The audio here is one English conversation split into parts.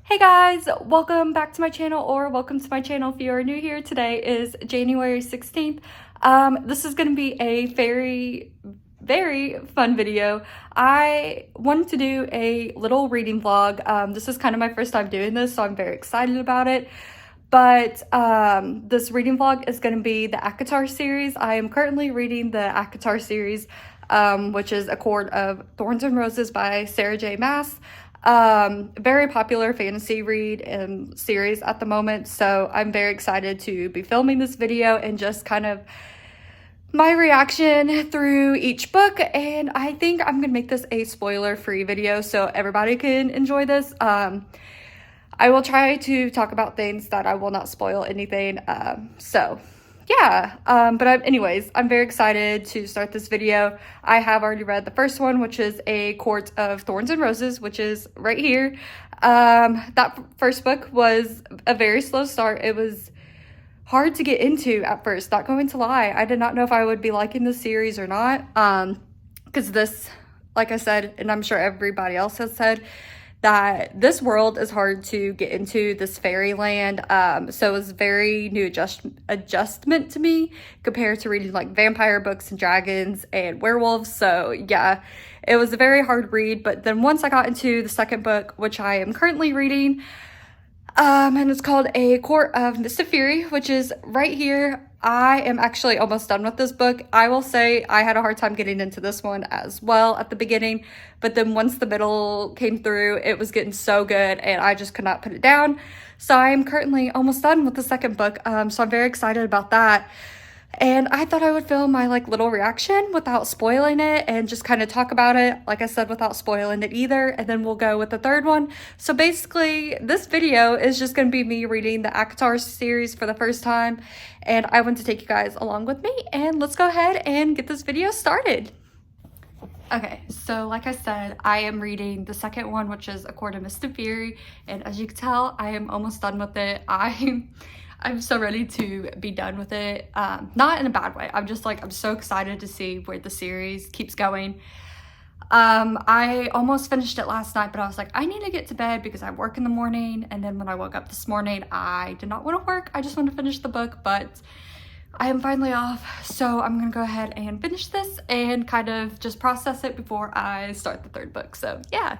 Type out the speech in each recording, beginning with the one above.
Hey guys, welcome back to my channel, or welcome to my channel if you are new here. Today is January 16th. This is going to be a very fun video. I wanted to do a little reading vlog. This is kind of my first time doing this, so I'm very excited about it. But this reading vlog is going to be the ACOTAR series. I am currently reading the ACOTAR series, which is A Court of Thorns and Roses by Sarah J. Maas. Very popular fantasy read and series at the moment, so I'm very excited to be filming this video and just kind of my reaction through each book. And I think I'm gonna make this a spoiler-free video so everybody can enjoy this. I will try to talk about things that I will not spoil anything, anyways, I'm very excited to start this video. I have already read the first one, which is A Court of Thorns and Roses, which is right here. That first book was a very slow start. It was hard to get into at first, not going to lie. I did not know if I would be liking this series or not, because this, like I said, and I'm sure everybody else has said, that this world is hard to get into, this fairyland. So it was very new adjustment to me compared to reading like vampire books and dragons and werewolves. So yeah, it was a very hard read. But then once I got into the second book, which I am currently reading, and it's called A Court of Mist and Fury, which is right here. I am actually almost done with this book. I will say I had a hard time getting into this one as well at the beginning, but then once the middle came through, it was getting so good and I just could not put it down. So I am currently almost done with the second book, so I'm very excited about that. And I thought I would film my little reaction without spoiling it and just kind of talk about it, like I said, without spoiling it either. And then we'll go with the third one. So basically, this video is just going to be me reading the ACOTAR series for the first time. And I want to take you guys along with me. And let's go ahead and get this video started. Okay, so like I said, I am reading the second one, which is A Court of Mist and Fury. And as you can tell, I am almost done with it. I'm so ready to be done with it. Not in a bad way. I'm just I'm so excited to see where the series keeps going. I almost finished it last night, but I was like, I need to get to bed because I work in the morning. And then when I woke up this morning, I did not want to work. I just want to finish the book, but I am finally off. So I'm going to go ahead and finish this and kind of just process it before I start the third book. So yeah.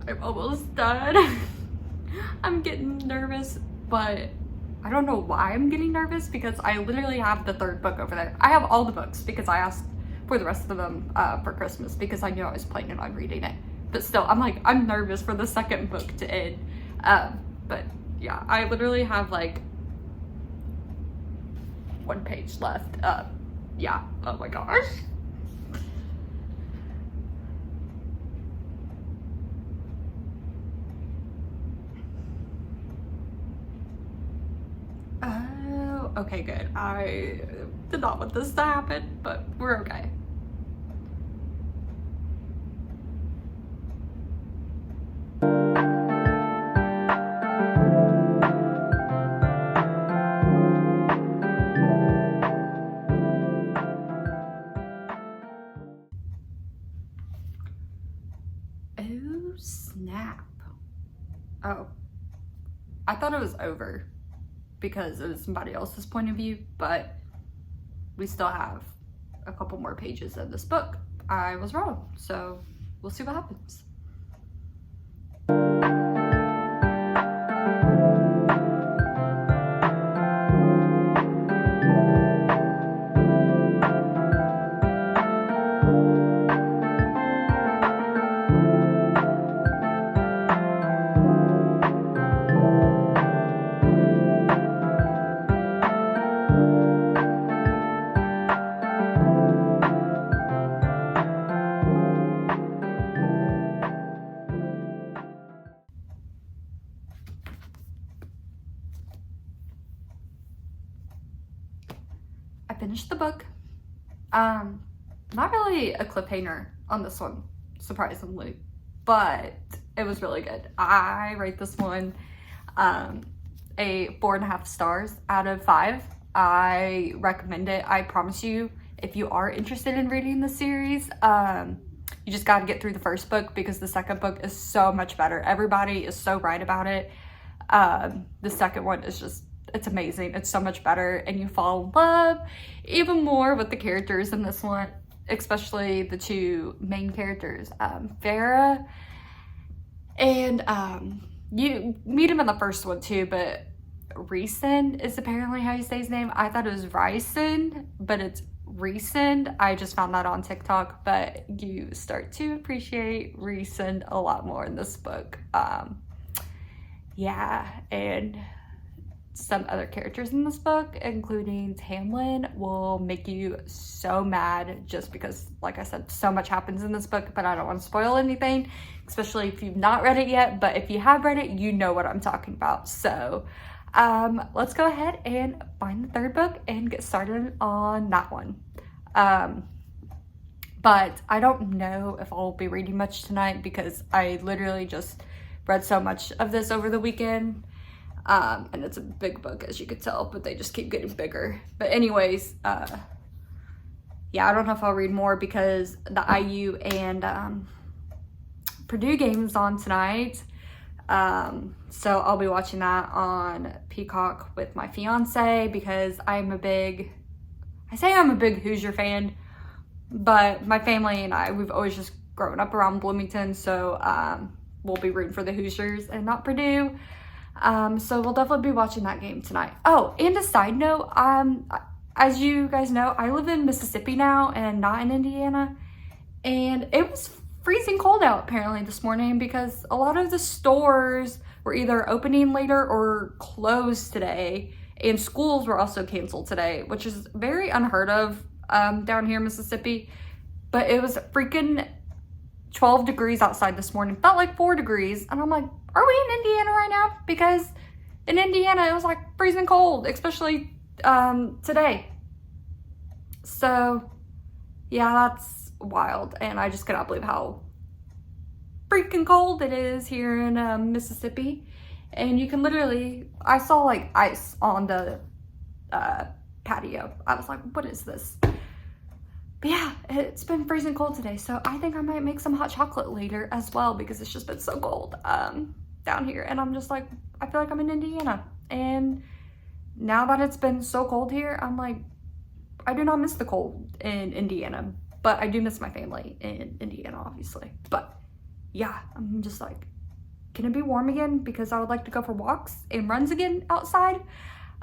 I'm almost done. I'm getting nervous, but I don't know why I'm getting nervous because I literally have the third book over there. I have all the books because I asked for the rest of them for Christmas because I knew I was planning on reading it. But still, I'm nervous for the second book to end. But yeah, I literally have one page left. Yeah, oh my gosh. Okay, good. I did not want this to happen, but we're okay. Oh, snap. Oh, I thought it was over because it was somebody else's point of view, but we still have a couple more pages of this book. I was wrong, so we'll see what happens. finished the book. Not really a cliffhanger on this one, surprisingly, but it was really good. I rate this one a 4.5 stars out of 5. I recommend it. I promise you, if you are interested in reading the series, you just got to get through the first book, because the second book is so much better. Everybody is so right about it. The second one is just, it's amazing. It's so much better, and you fall in love even more with the characters in this one, especially the two main characters, Farah, and you meet him in the first one too, but Reeson is apparently how you say his name. I thought it was Ryson, but it's Reeson. I just found that on TikTok, but you start to appreciate Reeson a lot more in this book. Yeah, and some other characters in this book, including Tamlin, will make you so mad, just because, like I said, so much happens in this book, but I don't want to spoil anything, especially if you've not read it yet. But if you have read it, you know what I'm talking about. So let's go ahead and find the third book and get started on that one. But I don't know if I'll be reading much tonight, because I literally just read so much of this over the weekend. And it's a big book, as you could tell, but they just keep getting bigger. But anyways, yeah, I don't know if I'll read more, because the IU and Purdue game is on tonight. So I'll be watching that on Peacock with my fiance, because I'm a big Hoosier fan, but my family and I, we've always just grown up around Bloomington, so we'll be rooting for the Hoosiers and not Purdue. So we'll definitely be watching that game tonight. Oh, and a side note, as you guys know, I live in Mississippi now and not in Indiana, and it was freezing cold out apparently this morning, because a lot of the stores were either opening later or closed today, and schools were also canceled today, which is very unheard of down here in Mississippi. But it was freaking 12 degrees outside this morning, felt like 4 degrees, and I'm like, are we in Indiana right now? Because in Indiana it was like freezing cold, especially today. So yeah, that's wild, and I just cannot believe how freaking cold it is here in Mississippi. And you can literally, I saw like ice on the patio. I was like, what is this? But yeah, it's been freezing cold today, so I think I might make some hot chocolate later as well, because it's just been so cold down here, and I'm just like, I feel like I'm in Indiana. And now that it's been so cold here, I'm like, I do not miss the cold in Indiana, but I do miss my family in Indiana, obviously. But yeah, I'm just like, can it be warm again? Because I would like to go for walks and runs again outside.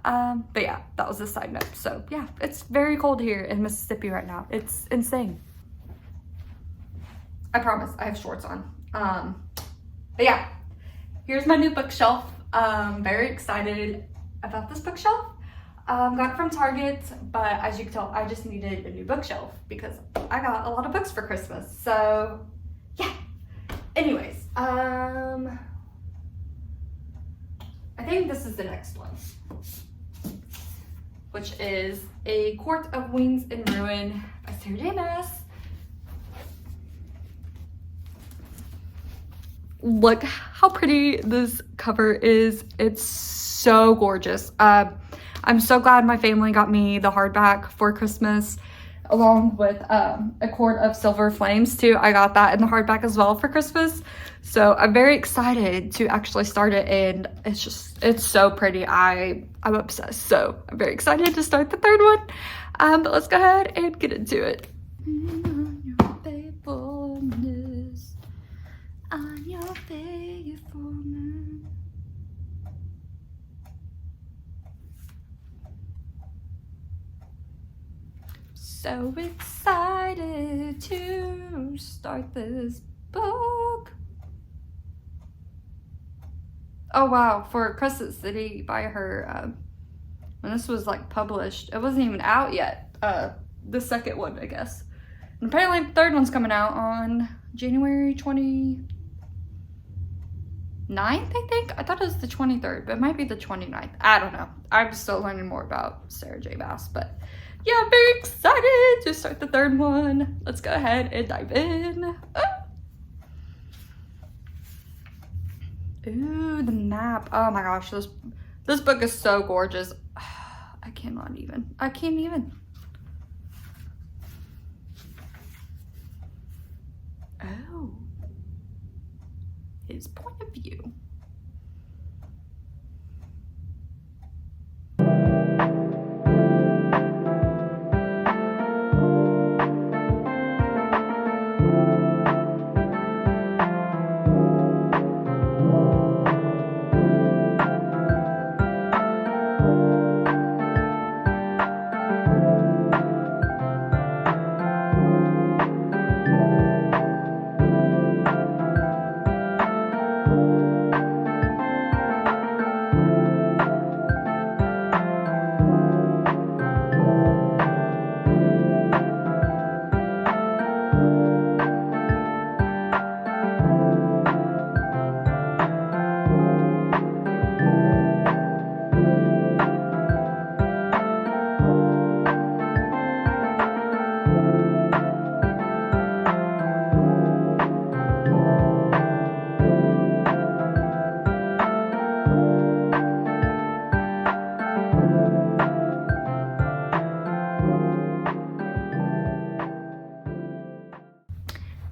But yeah, that was a side note. So yeah, it's very cold here in Mississippi right now. It's insane. I promise I have shorts on. But yeah, here's my new bookshelf. Very excited about this bookshelf. Got it from Target, but as you can tell, I just needed a new bookshelf because I got a lot of books for Christmas. So yeah, anyways, I think this is the next one, which is A Court of Wings and Ruin by Sarah J. Maas. Look how pretty this cover is. It's so gorgeous. I'm so glad my family got me the hardback for Christmas, along with A Court of Silver Flames too. I got that in the hardback as well for Christmas. So I'm very excited to actually start it, and it's so pretty. I'm obsessed. So I'm very excited to start the third one. But let's go ahead and get into it. On your faithfulness. So excited to start this book. Oh wow, for Crescent City by her, when this was like published, it wasn't even out yet. The second one, I guess. And apparently the third one's coming out on January 29th, I think. I thought it was the 23rd, but it might be the 29th. I don't know. I'm still learning more about Sarah J. Maas, but yeah, I'm very excited to start the third one. Let's go ahead and dive in. Ooh, the map. Oh my gosh, this book is so gorgeous. I can't even. Oh, his point of view.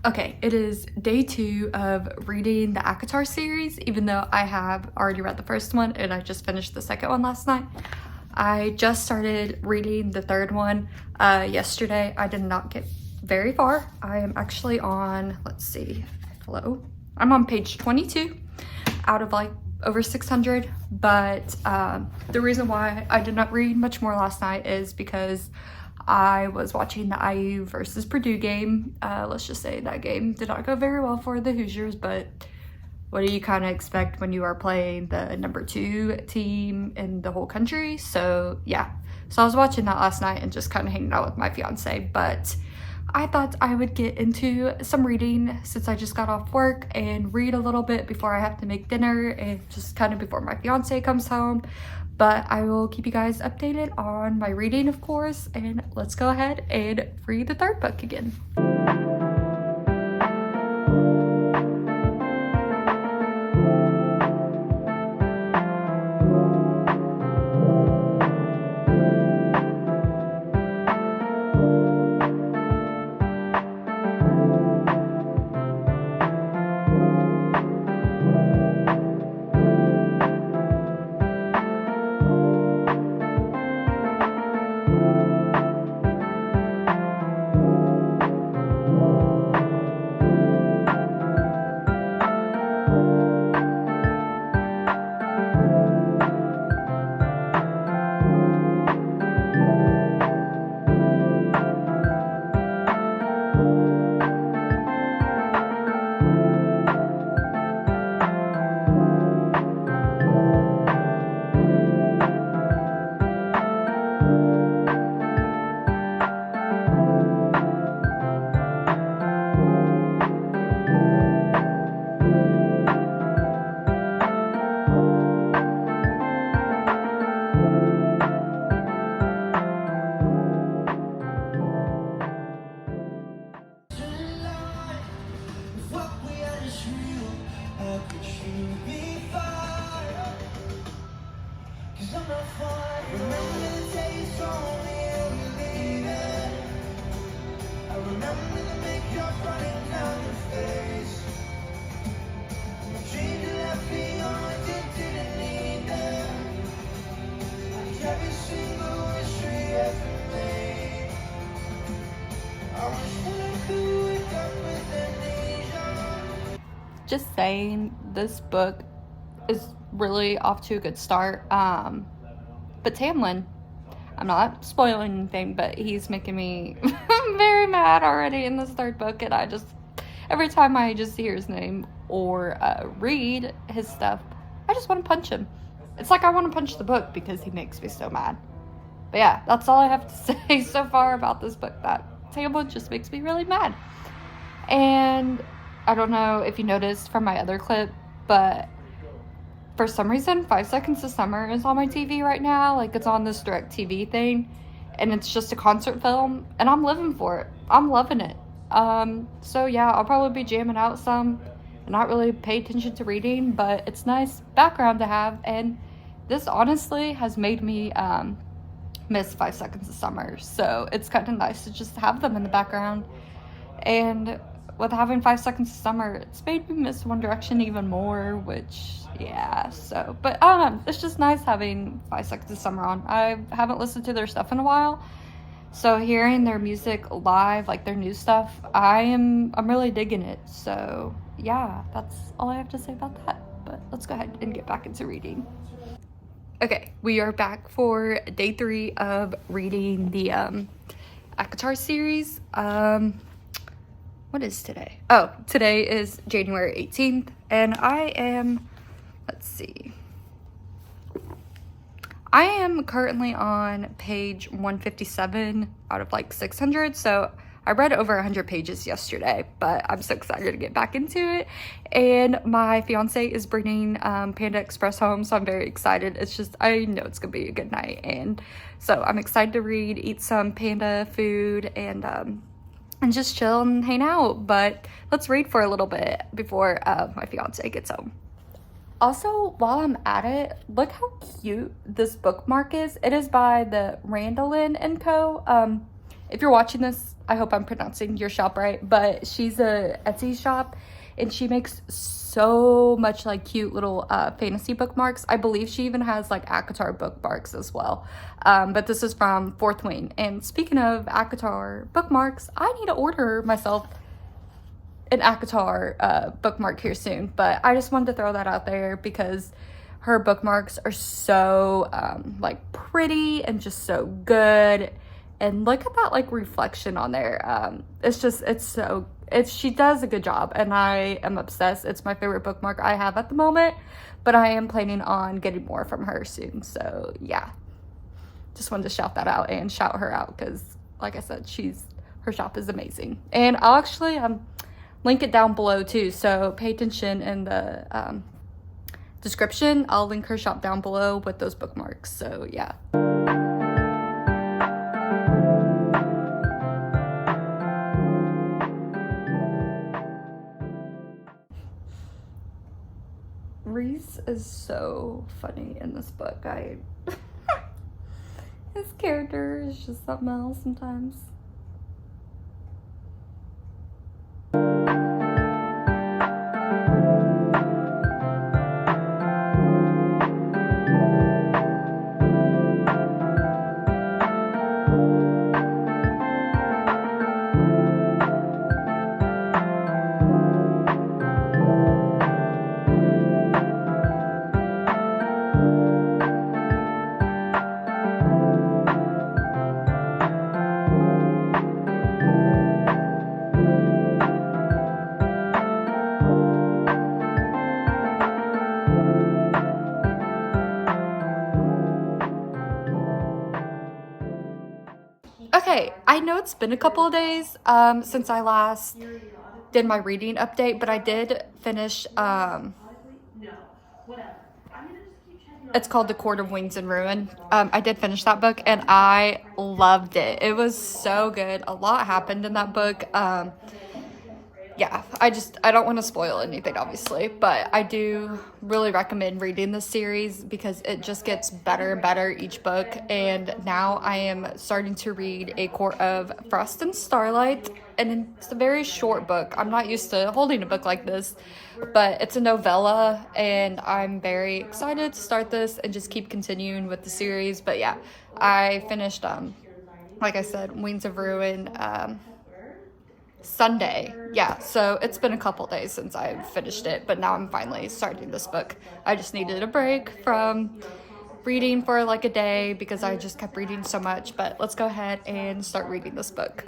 Okay, it is day 2 of reading the ACOTAR series, even though I have already read the first one and I just finished the second one last night. I just started reading the third one yesterday. I did not get very far. I am actually on, let's see, hello. I'm on page 22 out of like over 600, but the reason why I did not read much more last night is because I was watching the IU versus Purdue game. Let's just say that game did not go very well for the Hoosiers, but what do you kind of expect when you are playing the number 2 team in the whole country? So yeah, so I was watching that last night and just kind of hanging out with my fiance, but I thought I would get into some reading since I just got off work and read a little bit before I have to make dinner and just kind of before my fiance comes home. But I will keep you guys updated on my reading, of course, and let's go ahead and read the third book again. Just saying, this book is really off to a good start. But Tamlin, I'm not spoiling anything, but he's making me very mad already in this third book, and I just, every time I just hear his name or read his stuff, I just want to punch him. It's like I want to punch the book because he makes me so mad. But yeah, that's all I have to say so far about this book. That Tamlin just makes me really mad. And I don't know if you noticed from my other clip, but for some reason 5 Seconds to Summer is on my TV right now. Like, it's on this DirecTV thing, and it's just a concert film, and I'm living for it. I'm loving it. So yeah, I'll probably be jamming out some and not really pay attention to reading, but it's nice background to have, and this honestly has made me miss 5 Seconds of Summer, so it's kind of nice to just have them in the background. And with having 5 Seconds of Summer, it's made me miss One Direction even more, which, yeah, so, but I don't know, it's just nice having 5 Seconds of Summer on. I haven't listened to their stuff in a while, so hearing their music live, like their new stuff, I'm really digging it. So yeah, that's all I have to say about that, but let's go ahead and get back into reading. Okay, we are back for day 3 of reading the ACOTAR series. What is today? Oh, today is January 18th, and I am, let's see, I am currently on page 157 out of like 600, so I read over 100 pages yesterday, but I'm so excited to get back into it. And my fiance is bringing Panda Express home, so I'm very excited. It's just, I know it's gonna be a good night, and so I'm excited to read, eat some Panda food, and just chill and hang out. But let's read for a little bit before my fiance gets home. Also, while I'm at it, look how cute this bookmark is. It is by the Randallin & Co. If you're watching this, I hope I'm pronouncing your shop right, but she's a Etsy shop, and she makes so much like cute little fantasy bookmarks. I believe she even has like ACOTAR bookmarks as well. But this is from Fourth Wing. And speaking of ACOTAR bookmarks, I need to order myself an ACOTAR bookmark here soon, but I just wanted to throw that out there because her bookmarks are so like pretty and just so good. And look at that like reflection on there. She does a good job, and I am obsessed. It's my favorite bookmark I have at the moment, but I am planning on getting more from her soon. So yeah, just wanted to shout that out and shout her out because like I said, her shop is amazing. And I'll actually link it down below too, so pay attention in the description. I'll link her shop down below with those bookmarks. So yeah. Reese is so funny in this book. His character is just something else sometimes. Okay, I know it's been a couple of days since I last did my reading update, but I did finish, it's called The Court of Wings and Ruin. I did finish that book, and I loved it. It was so good. A lot happened in that book. Yeah, I don't want to spoil anything, obviously, but I do really recommend reading this series because it just gets better and better each book. And now I am starting to read A Court of Frost and Starlight, and it's a very short book. I'm not used to holding a book like this, but it's a novella, and I'm very excited to start this and just keep continuing with the series. But yeah, I finished, like I said, Wings of Ruin, Sunday. Yeah, so it's been a couple days since I finished it, but now I'm finally starting this book. I just needed a break from reading for like a day because I just kept reading so much. But let's go ahead and start reading this book.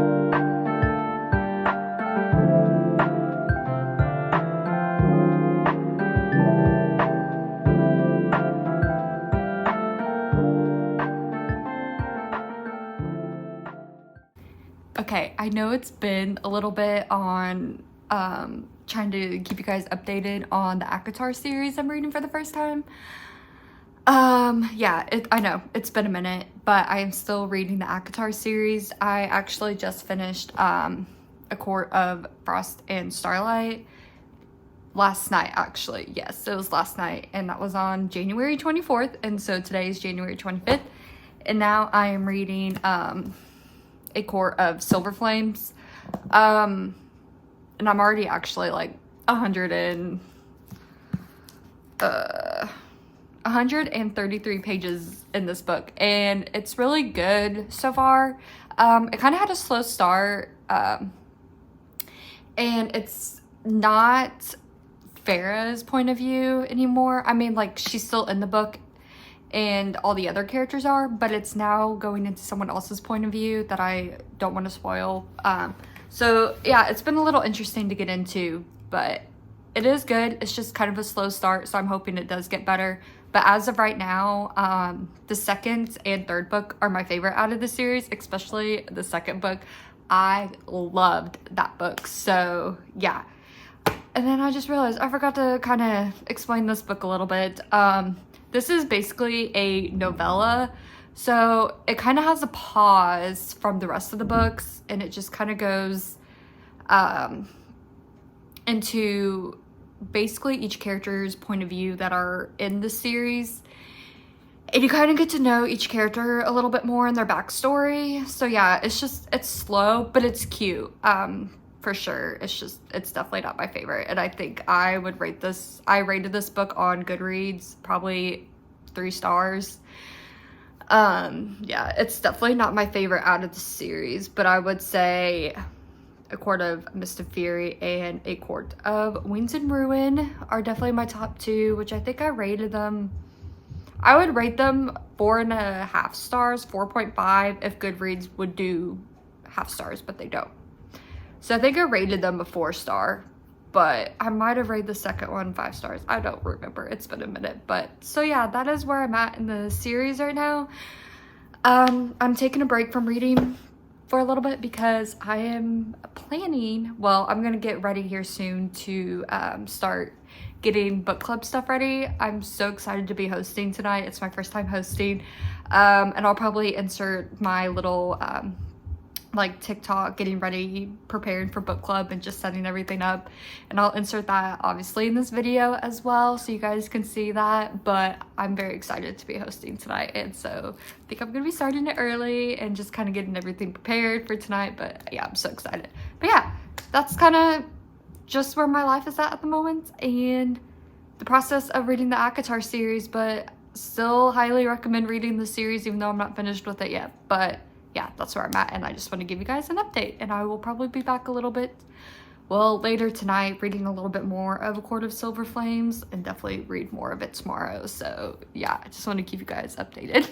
Okay, I know it's been a little bit on trying to keep you guys updated on the ACOTAR series I'm reading for the first time. Yeah, I know it's been a minute, but I am still reading the ACOTAR series. I actually just finished A Court of Frost and Starlight last night, actually. Yes, it was last night, and that was on January 24th, and so today is January 25th. And now I am reading A Court of Silver Flames. And I'm already actually like 133 pages in this book, and it's really good so far. It kind of had a slow start, and it's not Farah's point of view anymore. I mean, like, she's still in the book and all the other characters are, but it's now going into someone else's point of view that I don't want to spoil. So yeah, it's been a little interesting to get into, but it is good. It's just kind of a slow start, so I'm hoping it does get better. But as of right now, the second and third book are my favorite out of the series, especially the second book. I loved that book, so yeah. And then I just realized I forgot to kind of explain this book a little bit. This is basically a novella, so it kind of has a pause from the rest of the books, and it just kind of goes into basically each character's point of view that are in the series. And you kind of get to know each character a little bit more and their backstory. So yeah, it's slow, but it's cute. For sure. It's definitely not my favorite. And I think I rated this book on Goodreads probably 3 stars. Yeah, it's definitely not my favorite out of the series, but I would say A Court of Mist and Fury and A Court of Winds and Ruin are definitely my top 2, which I think I rated them. I would rate them 4.5 stars, 4.5 if Goodreads would do half stars, but they don't. So I think I rated them a 4-star, but I might have rated the second one 5 stars. I don't remember. It's been a minute. But so yeah, that is where I'm at in the series right now. I'm taking a break from reading for a little bit because I am planning, well, I'm going to get ready here soon to start getting book club stuff ready. I'm so excited to be hosting tonight. It's my first time hosting. And I'll probably insert my little like TikTok getting ready, preparing for book club and just setting everything up, and I'll insert that obviously in this video as well so you guys can see that. But I'm very excited to be hosting tonight, and so I think I'm gonna be starting it early and just kind of getting everything prepared for tonight. But yeah, I'm so excited. But yeah, that's kind of just where my life is at the moment, and the process of reading the ACOTAR series, but still highly recommend reading the series even though I'm not finished with it yet. But yeah, that's where I'm at, and I just want to give you guys an update, and I will probably be back a little bit, well, later tonight, reading a little bit more of A Court of Silver Flames, and definitely read more of it tomorrow. So yeah, I just want to keep you guys updated.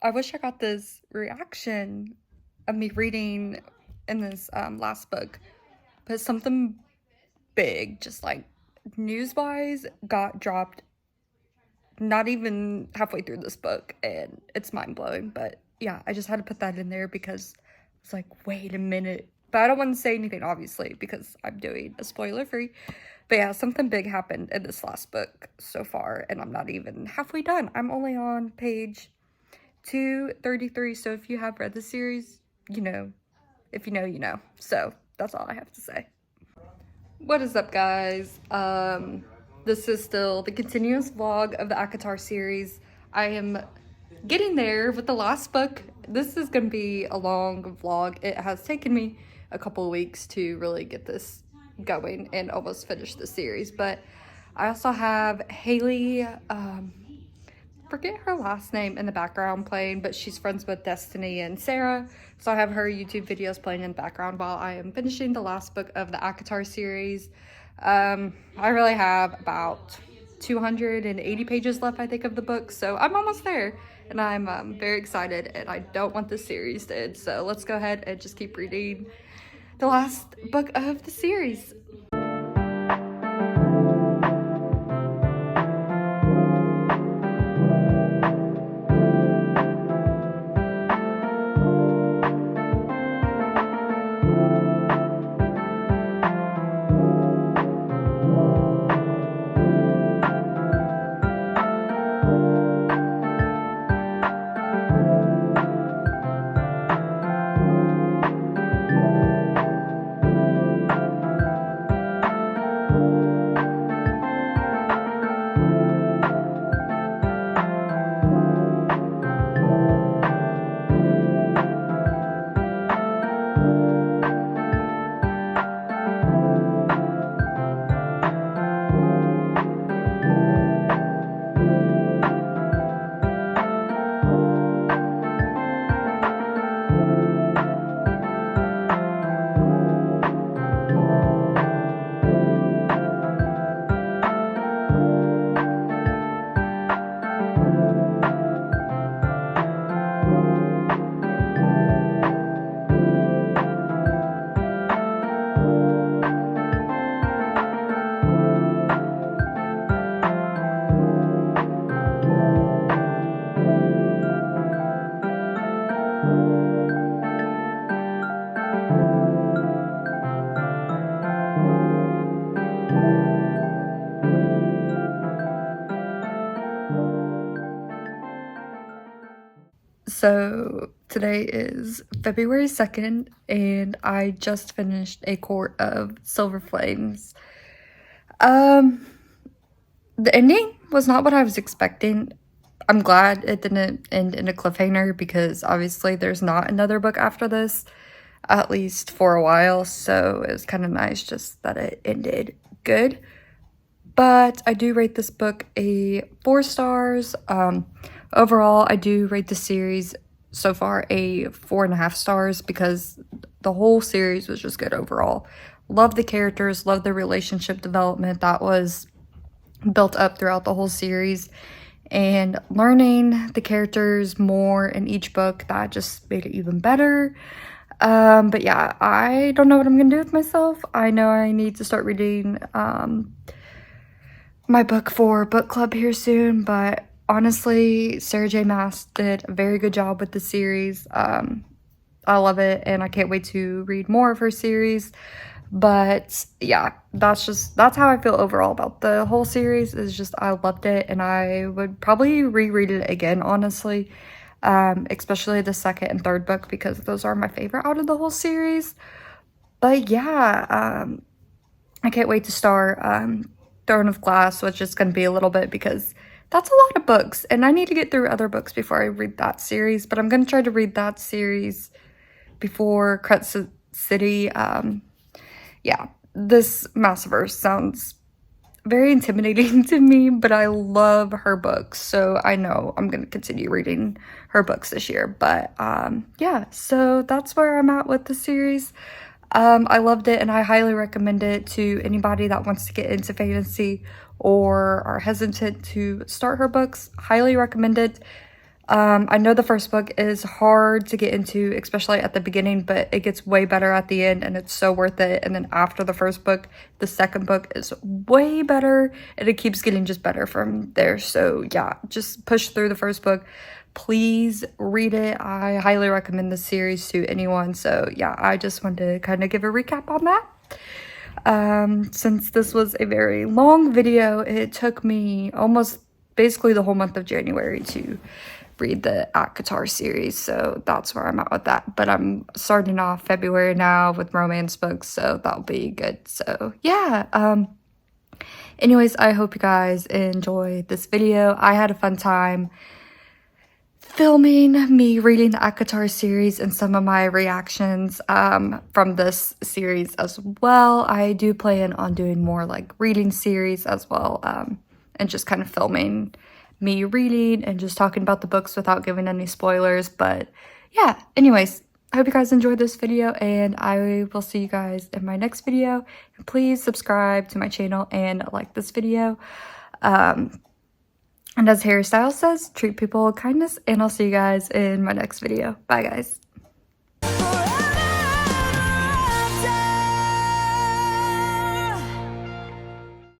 I wish I got this reaction of me reading in this last book, but something big, just like news-wise, got dropped not even halfway through this book, and it's mind-blowing. But yeah, I just had to put that in there because it's like, wait a minute. But I don't want to say anything, obviously, because I'm doing a spoiler-free. But yeah, something big happened in this last book so far, and I'm not even halfway done. I'm only on page 233, so if you have read the series, you know. If you know, you know. So that's all I have to say. What is up, guys? This is still the continuous vlog of the ACOTAR series. I am getting there with the last book. This is gonna be a long vlog. It has taken me a couple of weeks to really get this going and almost finish the series, but I also have Haley, forget her last name, in the background playing, but she's friends with Destiny and Sarah, so I have her YouTube videos playing in the background while I am finishing the last book of the ACOTAR series. I really have about 280 pages left, I think, of the book, so I'm almost there, and I'm very excited, and I don't want this series to end, so let's go ahead and just keep reading the last book of the series. So today is February 2nd, and I just finished A Court of Silver Flames. The ending was not what I was expecting. I'm glad it didn't end in a cliffhanger because obviously there's not another book after this, at least for a while, so it was kind of nice just that it ended good. But I do rate this book a 4 stars. Overall, I do rate the series so far a 4.5 stars because the whole series was just good overall. Love the characters, love the relationship development that was built up throughout the whole series, and learning the characters more in each book, that just made it even better. But yeah, I don't know what I'm gonna do with myself. I know I need to start reading my book for book club here soon, but honestly, Sarah J. Maas did a very good job with the series. I love it, and I can't wait to read more of her series. But yeah, that's how I feel overall about the whole series. Is just I loved it, and I would probably reread it again, honestly. Especially the second and third book because those are my favorite out of the whole series. But yeah, I can't wait to start Throne of Glass, which is going to be a little bit because that's a lot of books, and I need to get through other books before I read that series, but I'm going to try to read that series before Crescent City. Yeah, this Massiverse sounds very intimidating to me, but I love her books, so I know I'm going to continue reading her books this year. But yeah, so that's where I'm at with the series. I loved it, and I highly recommend it to anybody that wants to get into fantasy or are hesitant to start her books. Highly recommend it. I know the first book is hard to get into, especially at the beginning, but it gets way better at the end, and it's so worth it. And then after the first book, the second book is way better, and it keeps getting just better from there. So yeah, just push through the first book. Please read it. I highly recommend this series to anyone. So yeah, I just wanted to kind of give a recap on that. Since this was a very long video, it took me almost basically the whole month of January to read the ACOTAR series, so that's where I'm at with that. But I'm starting off February now with romance books, so that'll be good. So yeah, anyways, I hope you guys enjoy this video. I had a fun time filming me reading the ACOTAR series and some of my reactions from this series as well. I do plan on doing more like reading series as well, and just kind of filming me reading and just talking about the books without giving any spoilers. But yeah, anyways, I hope you guys enjoyed this video, and I will see you guys in my next video. And please subscribe to my channel and like this video. And as Harry Styles says, treat people with kindness, and I'll see you guys in my next video. Bye, guys.